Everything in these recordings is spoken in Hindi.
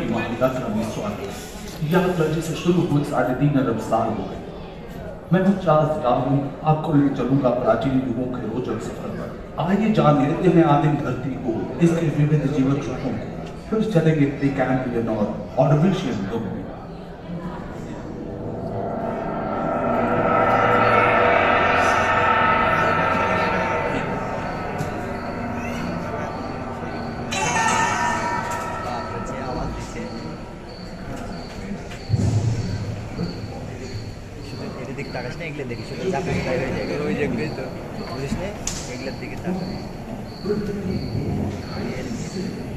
की वारदात का सवाल यात्रा जिसे शुरू हुए 3.5 अरब साल हो गए। मैं हूं चार्ल्स डार्विन, आपको ले चलूंगा प्राचीन युगों के रोचक सफर पर। आइए जान लेते हैं आदिम धरती को, इसके विविध जीवन रूपों को, फिर चलेंगे प्रीकैम्ब्रियन और ऑर्डोविशियन युग में।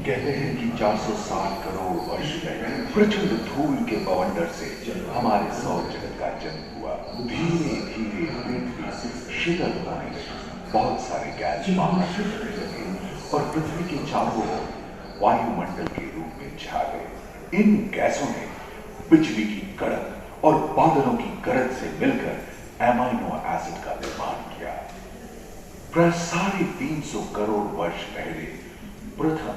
कहते हैं कि 460 करोड़ वर्ष पहले प्रचंड धूल के बवंडर से हमारे सौर जगत का जन्म हुआ। धीरे धीरे पृथ्वी शीतल होने लगी, बहुत सारे गैस बाहर निकलने लगे और पृथ्वी के चारों ओर वायुमंडल के रूप में छा गए। इन गैसों ने बिजली की कड़क और बादलों की गरज से मिलकर एमाइनो एसिड का निर्माण किया। प्राय 350 करोड़ वर्ष पहले प्रथम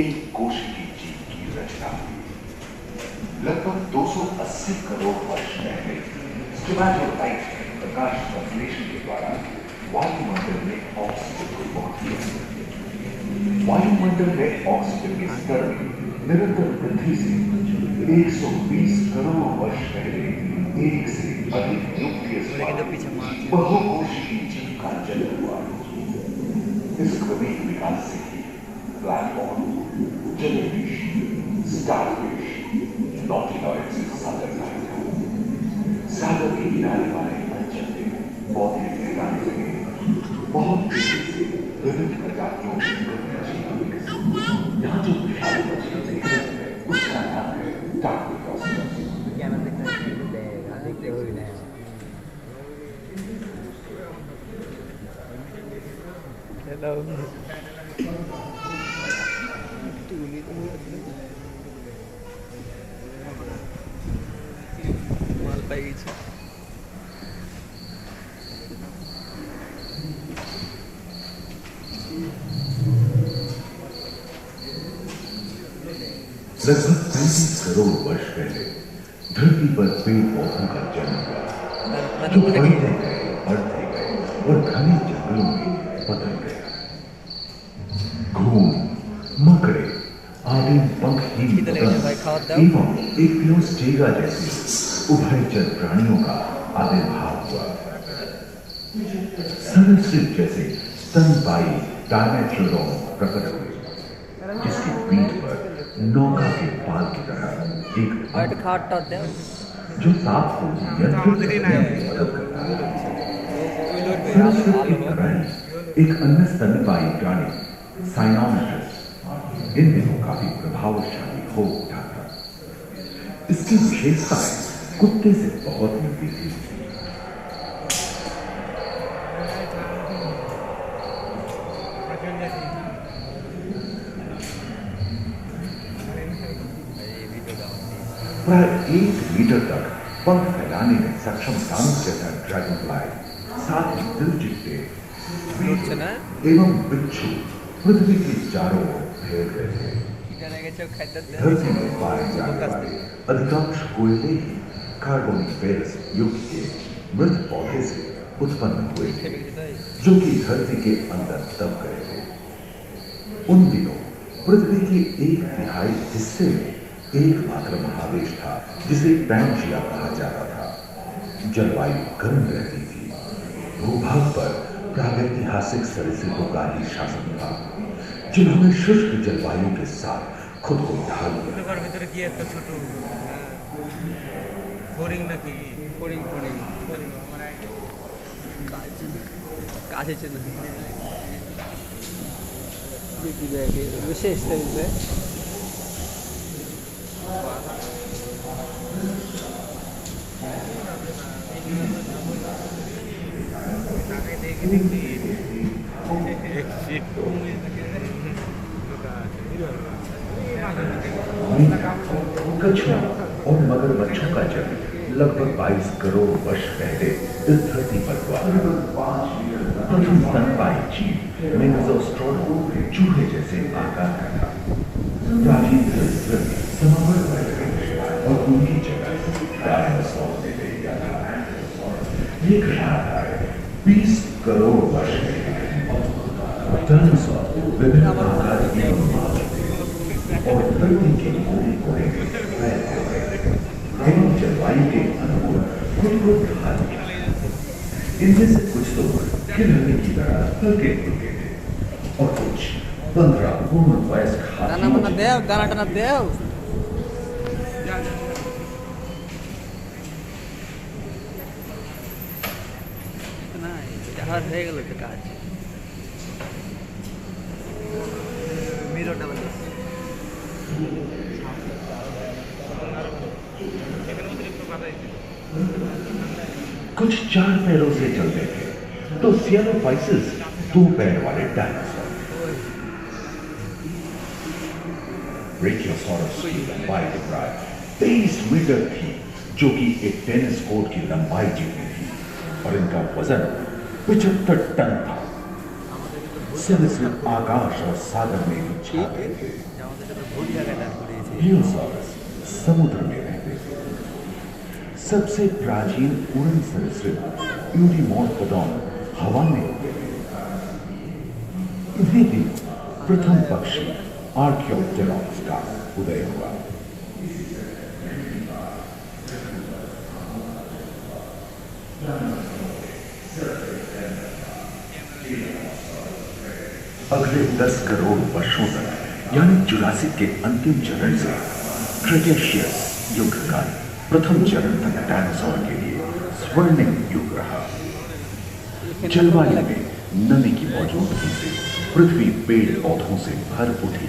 एक कोशिकीय जीव की रचना हुई। लगभग 280 करोड़ वर्ष पहले स्टोमैटोलाइट प्रकाश संश्लेषण के द्वारा वायुमंडल में ऑक्सीजन को बहुत किया। वायुमंडल में ऑक्सीजन के स्तर में निरंतर वृद्धि से 120 करोड़ वर्ष पहले एक से अधिक न्यूक्लियस बहुकोशिकीय जीव का जन्म हुआ। इस क्रमिक विकास से ही प्लैटफॉर्म, जेलीफिश, स्टारफिश, नॉटिलॉइड से सागर सागर के किनारे वाले अंचल में पौधे लगाने लगे। बहुत तेजी से विभिन्न प्रजातियों के यहाँ जो विशाल मछली है उसका नाम है टार्कोलॉस। Hello. Mal page. लगभग 35 करोड़ वर्ष पहले धरती पर पेड़ पौधों का जन्म हुआ, जो बढ़ते गए और घने जंगलों में बदल गए। घूम, मकड़े, आदिम पंखहीन एवं एपियोस्टेगा जैसे उभयचर प्राणियों का आविर्भाव हुआ। सरीसृप जैसे स्तनपायी डायमेट्रोडोन प्रकट हुए, जिसकी पीठ पर नौका के पाल की तरह एक जो सांप को नियंत्रित करने में मदद करता है। सरीसृप की तरह एक अन्य स्तनपायी प्राणी साइनोमेट्रिस इन दिनों काफी प्रभावशाली हो उठा था। इसकी विशेषताएं कुत्ते से बहुत मिलती थी। प्राय 1 मीटर तक पंख फैलाने में सक्षम दानव जैसा ड्रैगन फ्लाई, साथ ही दिलचिट्टे एवं बिच्छू पृथ्वी के चारों ओर फैल गए थे। धरती में पाए जाने वाले अधिकांश कोयले ही कार्बोनिफेरस युग के मृत पौधे से उत्पन्न हुए थे, जो कि धरती के अंदर दब गए थे। उन दिनों पृथ्वी के 1/3 हिस्से में एकमात्र महादेश था जिसे पैंजिया कहा जाता था। जलवायु गर्म रहती थी। भूभाग पर प्रागैतिहासिक सरीसृपों का ही शासन था, जिन्होंने शुष्क जलवायु के साथ खुद को ढाल लिया। विशेष तरीके कछुआ और मगरमच्छों का जन्म लगभग 22 करोड़ वर्ष पहले इस धरती पर हुआ। प्रथम स्तनपायी जीव मेगाज़ोस्ट्रोडो चूहे जैसे आकार का था। प्राचीन सभ्यता में समावट बढ़ गई और उनकी जगह डायनासोर ने ले लिया था। ये घटना 20 करोड़ वर्ष पहले। डायनासोर विभिन्न आकार के और धरती के कोने कोने में फैल गए एवं जलवायु के अनुकूल खुद को ढाल लिया। इनमें से कुछ तो खिलौने की तरह हल्के फुल्के थे और कुछ 15 पूर्ण वयस्क हाथियों হয়ে গেল তো কাজ মিররটা বলে कुछ 4 पैरों से चलते थे तो सियानोफाइसिस 2 पैर वाले डायनासोर। ब्रेकियोसॉरस की लंबाई प्राय 23 मीटर थी, जो कि एक टेनिस कोर्ट की लंबाई जितनी थी, और इनका वजन 75 टन था। सिर्फ आकाश और सागर में ही छा गए थे। ब्रेकियोसॉरस समुद्र में रहते थे। सबसे प्राचीन उड़न सरीसृप यूडीमोरफोडॉन हवा में उड़ते थे। इन्हीं दिनों प्रथम पक्षी आर्कियोप्टेरॉक्स का उदय हुआ। अगले 10 करोड़ वर्षों तक यानी जुरासिक के अंतिम चरण से क्रेटेशियस युग का प्रथम चरण तक डायनासोर के लिए स्वर्णिम युग रहा। जलवायु में नमी की मौजूदगी से पृथ्वी पेड़ पौधों से भर उठी।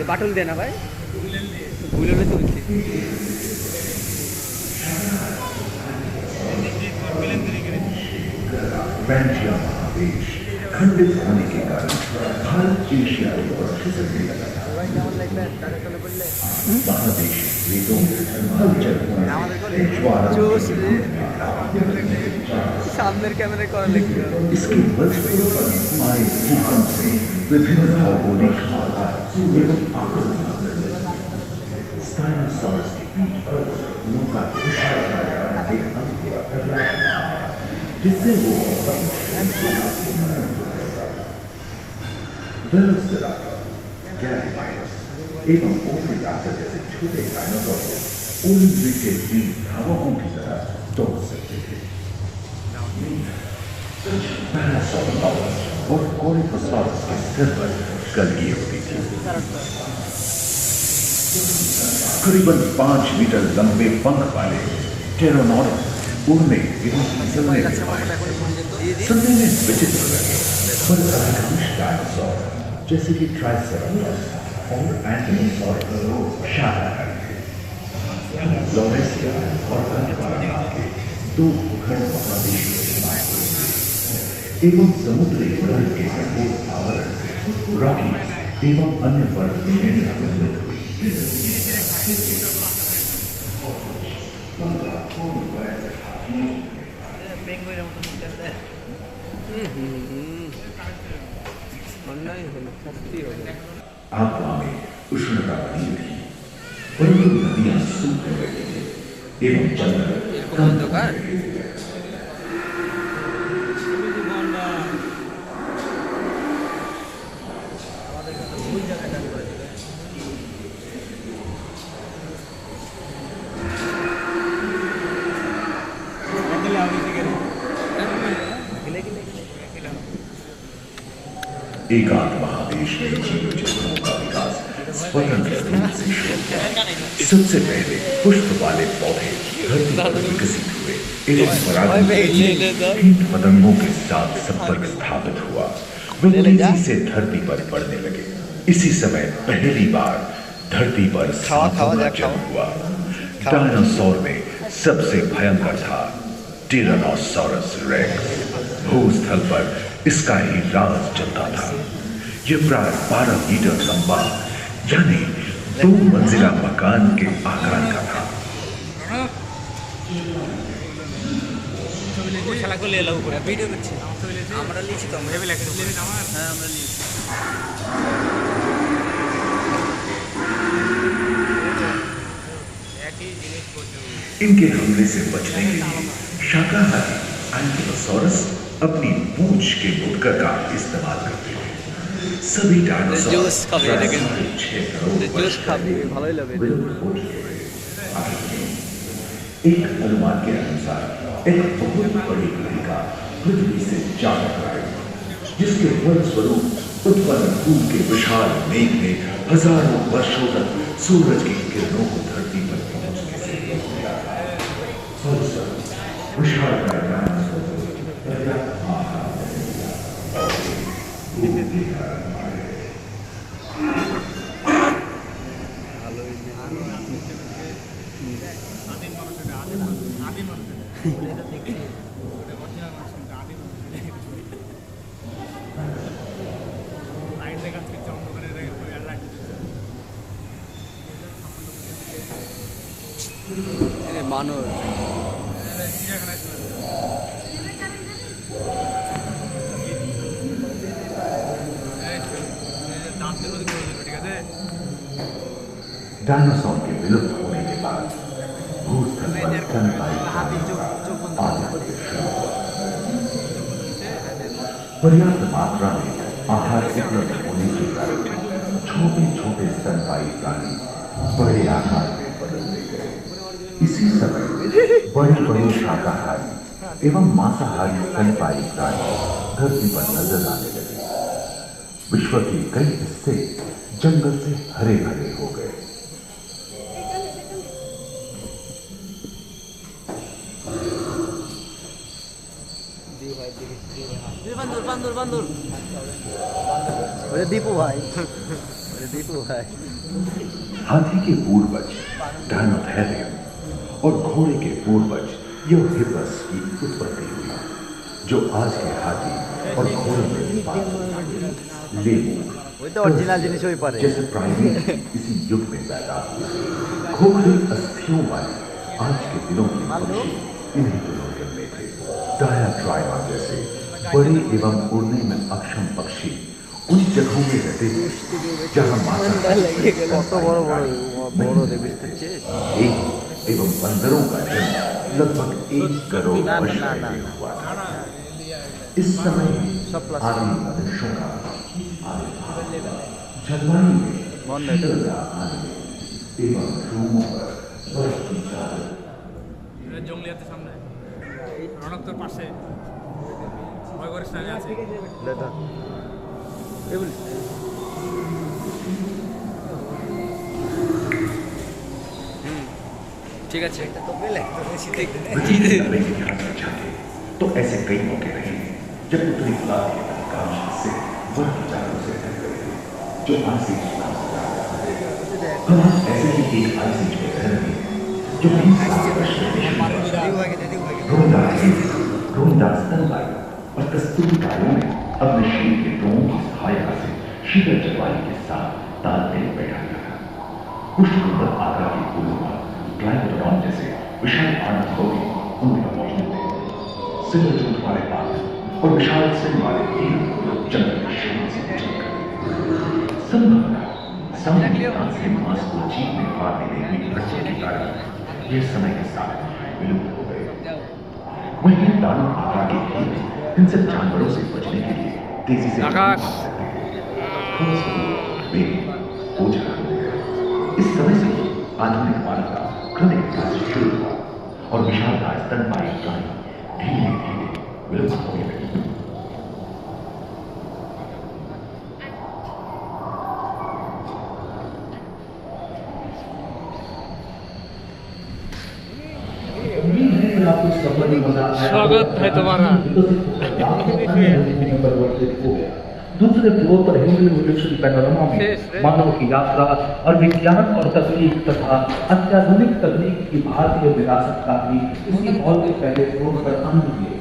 बाटल देना भाई भूल तो पैंजिया महादेश खंडित होने के कारण भारत एशिया की ओर खिसकने लगा था। महादेश द्वीपों हलचल होने ज्वाला सामने कैमरे कौन लेगा? इसके वजह पर आए भूकंप से विभिन्न भौगोलिक हालात एवं आक्रमण स्टाइनोसॉरस के पीठ पर नौका जिससे वो एवं ओफिलाटर जैसे छोटे डायनासोर को ओलिम्पिक के 3 धावकों की तरह दौड़ सकते थे। पैरासाउरोपस और कोरिकोसॉरस के सिर पर कलगी होती थी। करीबन 5 मीटर लंबे पंख वाले टेरोनोडॉन उड़ने एवं फिसलने के बाद सुनने में विचित्र लगे, पर अधिकांश डायनासोर जैसे कि ट्राइसेराटोप्स और एंटिलोसॉरस शाकाहारी थे। लॉरेसिया और गोंडवाना के 2 भूखंड महादेश एवं समुद्री तल के कठोर आवरण से रॉकी एवं अन्य पर्वत श्रेणियां निर्मित हुई। आत्मा में उष्णता बनी रही, परंतु नदियां सूख रही थी एवं जंगल कम हो रहे थे। एकांत महादेश में जीव जंतुओं का विकास स्वतंत्र रूप से शुरू हुआ। सबसे पहले पुष्प वाले पौधे धरती पर विकसित हुए एवं परागण कीट पतंगों के साथ संपर्क स्थापित हुआ। वे तेजी से धरती पर बढ़ने लगे। इसी समय पहली बार धरती पर सांपों का जन्म हुआ। डायनासोर में सबसे भयंकर था टिरानोसॉरस रेक्स। भूस्थल पर इसका ही राज चलता था। यह प्राय 12 मीटर लंबा यानी 2 मंजिला मकान के आकार का था। ভিডিও করছি আমরা লিখছি তো আমরা হ্যাঁ আমরা লিখছি इनके हमले से बचने के लिए शाकाहारी एंकिलोसॉरस अपनी पूंछ के मुड़कर का इस्तेमाल करते थे। सभी डायनासोर जूस खाबे लेकिन 6 करोड़ जूस खाबे ভালোই লাগে एक अनुमान के अनुसार एक बहुत बड़ी कणिका पृथ्वी से जा टकराई, जिसके फलस्वरूप उत्पन्न धूल के विशाल मेघ ने हजारों वर्षों तक सूरज की किरणों को धरती पर पहुंचने से रोक दिया। फलस्वरूप विशाल মানুষ डायनासोर के विलुप्त होने के बाद भूस्थल पर स्तनपायी आधिपत्य शुरू हुआ। पर्याप्त मात्रा में आहार उपलब्ध होने के कारण छोटे छोटे स्तनपायी प्राणी बड़े आकार में बदलते गए। इसी समय बड़े बड़े शाकाहारी एवं मांसाहारी स्तनपायी प्राणी धरती पर नजर आने लगे। विश्व के कई हिस्से जंगल से हरे भरे हो गए। বান্দর दीपू भाई हाथी के पूर्वज डायनोथेरियम और घोड़े के पूर्वज यूहिपस की उत्पत्ति हुई, जो आज के हाथी और घोड़े में जैसे प्राइमेट इसी युग में पैदा हुए। खोखली अस्थियों वाले आज के दिनों के पक्षी इन्हीं दिनों जन्मे थे। डायाट्राइमा जैसे बड़े एवं उड़ने में अक्षम पक्षी उन जगहों में रहते थे जहां एवं बंदरों का जन्म लगभग 1 करोड़ वर्ष पहले हुआ था। इस समय आदि मनुष्यों का जलवायु में एवं रूमों पर बर्फ की चादर জঙ্গলিয়াতে সামনে রণক্তর পাশে ভয় করিস না আছে ঠিক আছে এটা তো পেলে तो ऐसे कई मौके रहे हैं जब उत्तरी गुलाब के अधिकांश हिस्से बर्फ की चादरों से ढक गए थे, जो आज से हम ऐसे ही एक आइस में रह रहे हैं जो 20 साल रोमदार स्तनपायी और कस्तूरी गायों ने अपने शरीर के रोमों की सहायता से शीतल जलवायु के साथ तालमेल बैठा रखा। उष्णकटिबंधीय आकार के फूलों पर ग्लाइकोडोन जैसे विशाल पौधे उनमें मौजूद थे। सिंगल जूट वाले बाल और विशाल सिंह वाले तीर जंगल में शान से गुजर कर संभवतः सामने से मांस को जीव में फाड़ने में हुई खर्चे के कारण यह समय के साथ विलुप्त हो गए। वहीं दानव आकार के कीड़े इनसे जानवरों से बचने के लिए तेजी से इस समय से आधुनिक मानव का क्रमिक विकास शुरू हुआ और विशालकाय स्तनपायी प्राणी धीरे धीरे विलुप्त होने लगे। स्वागत है तुम्हारा। दूसरे फ्लोर पर ह्यूमन इवोल्यूशन पैनोरामा में मानव की यात्रा और विज्ञान और तकनीक तथा अत्याधुनिक तकनीक की भारतीय विरासत का भी इसी हॉल के पहले फ्लोर पर आनंद लिए।